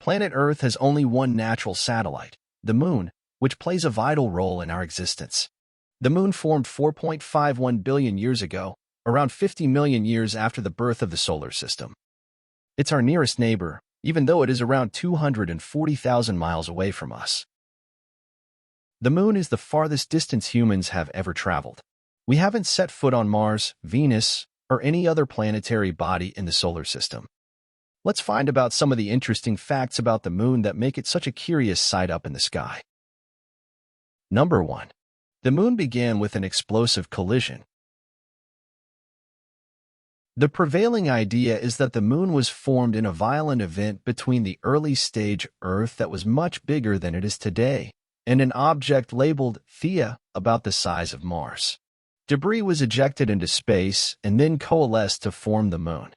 Planet Earth has only one natural satellite, the Moon, which plays a vital role in our existence. The Moon formed 4.51 billion years ago, around 50 million years after the birth of the solar system. It's our nearest neighbor, even though it is around 240,000 miles away from us. The Moon is the farthest distance humans have ever traveled. We haven't set foot on Mars, Venus, or any other planetary body in the solar system. Let's find out some of the interesting facts about the Moon that make it such a curious sight up in the sky. Number 1. The Moon began with an explosive collision. The prevailing idea is that the Moon was formed in a violent event between the early stage Earth that was much bigger than it is today, and an object labeled Theia about the size of Mars. Debris was ejected into space and then coalesced to form the Moon.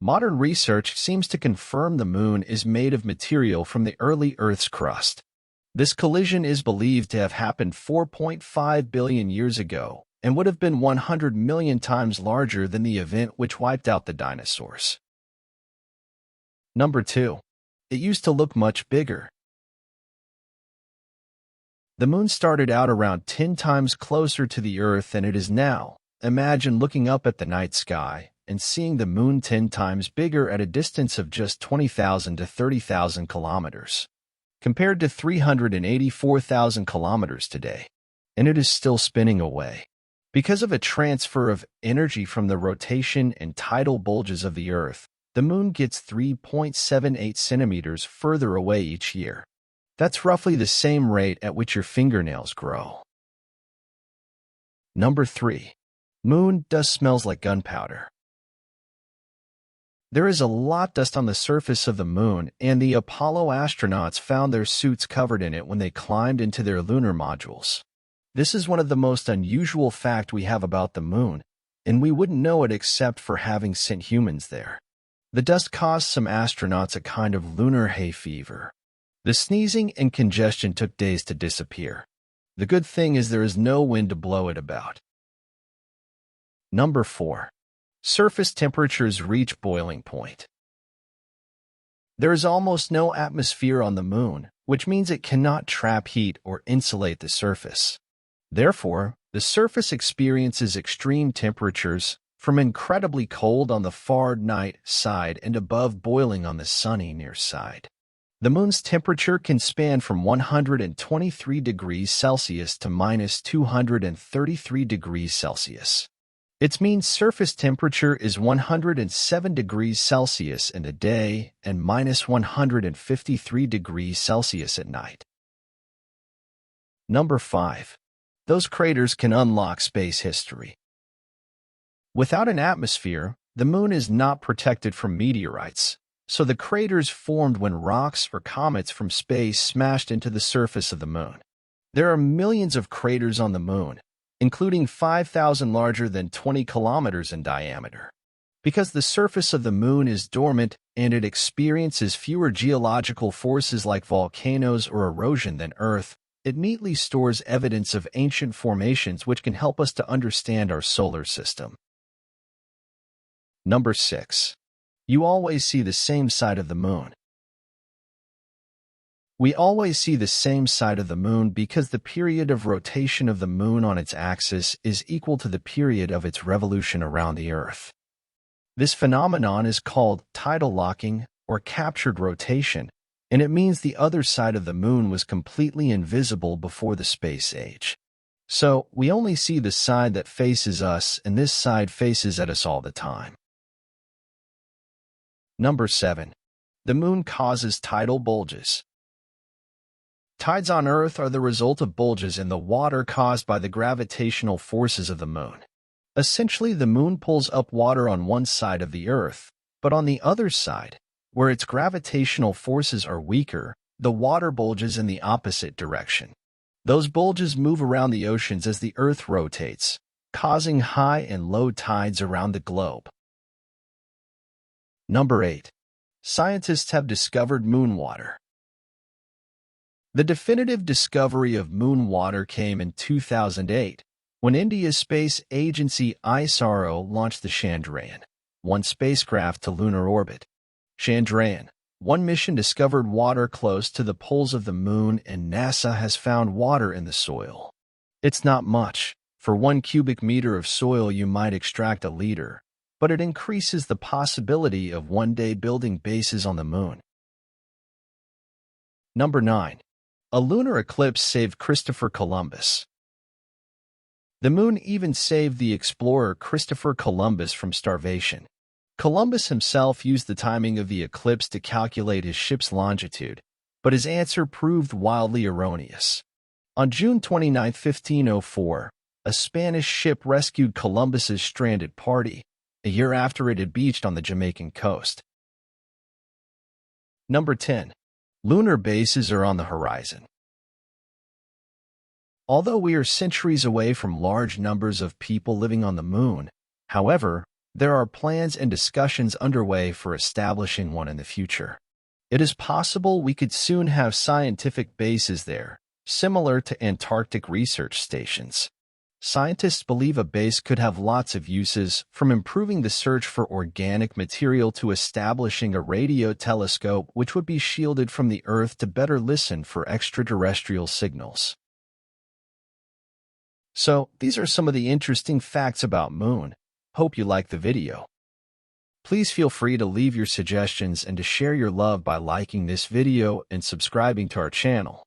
Modern research seems to confirm the Moon is made of material from the early Earth's crust. This collision is believed to have happened 4.5 billion years ago and would have been 100 million times larger than the event which wiped out the dinosaurs. Number 2. It used to look much bigger. The Moon started out around 10 times closer to the Earth than it is now. Imagine looking up at the night sky and seeing the Moon 10 times bigger at a distance of just 20,000 to 30,000 kilometers, compared to 384,000 kilometers today, and it is still spinning away. Because of a transfer of energy from the rotation and tidal bulges of the Earth, the Moon gets 3.78 centimeters further away each year. That's roughly the same rate at which your fingernails grow. Number 3. Moon dust smells like gunpowder. There is a lot of dust on the surface of the Moon, and the Apollo astronauts found their suits covered in it when they climbed into their lunar modules. This is one of the most unusual facts we have about the Moon, and we wouldn't know it except for having sent humans there. The dust caused some astronauts a kind of lunar hay fever. The sneezing and congestion took days to disappear. The good thing is there is no wind to blow it about. Number 4. Surface temperatures reach boiling point. There is almost no atmosphere on the Moon, which means it cannot trap heat or insulate the surface. Therefore, the surface experiences extreme temperatures, from incredibly cold on the far night side and above boiling on the sunny near side. The Moon's temperature can span from 123 degrees Celsius to minus 233 degrees Celsius. Its mean surface temperature is 107 degrees Celsius in the day and minus 153 degrees Celsius at night. Number 5. Those craters can unlock space history. Without an atmosphere, the Moon is not protected from meteorites, so the craters formed when rocks or comets from space smashed into the surface of the Moon. There are millions of craters on the Moon, including 5,000 larger than 20 kilometers in diameter. Because the surface of the Moon is dormant and it experiences fewer geological forces like volcanoes or erosion than Earth, it neatly stores evidence of ancient formations which can help us to understand our solar system. Number 6. You always see the same side of the Moon. We always see the same side of the Moon because the period of rotation of the Moon on its axis is equal to the period of its revolution around the Earth. This phenomenon is called tidal locking or captured rotation, and it means the other side of the Moon was completely invisible before the space age. So, we only see the side that faces us, and this side faces at us all the time. Number 7. The Moon causes tidal bulges. Tides on Earth are the result of bulges in the water caused by the gravitational forces of the Moon. Essentially, the Moon pulls up water on one side of the Earth, but on the other side, where its gravitational forces are weaker, the water bulges in the opposite direction. Those bulges move around the oceans as the Earth rotates, causing high and low tides around the globe. Number 8. Scientists have discovered moonwater. The definitive discovery of moonwater came in 2008, when India's space agency ISRO launched the Chandrayaan-1 spacecraft to lunar orbit. Chandrayaan, One mission discovered water close to the poles of the moon, and NASA has found water in the soil. It's not much. For 1 cubic meter of soil, you might extract a liter, but it increases the possibility of one day building bases on the moon. Number 9. A lunar eclipse saved Christopher Columbus. The moon even saved the explorer Christopher Columbus from starvation. Columbus himself used the timing of the eclipse to calculate his ship's longitude, but his answer proved wildly erroneous. On June 29, 1504, a Spanish ship rescued Columbus's stranded party, a year after it had beached on the Jamaican coast. Number 10. Lunar bases are on the horizon. Although we are centuries away from large numbers of people living on the moon, however, there are plans and discussions underway for establishing one in the future. It is possible we could soon have scientific bases there, similar to Antarctic research stations. Scientists believe a base could have lots of uses, from improving the search for organic material to establishing a radio telescope which would be shielded from the Earth to better listen for extraterrestrial signals. So, these are some of the interesting facts about Moon. Hope you liked the video. Please feel free to leave your suggestions and to share your love by liking this video and subscribing to our channel.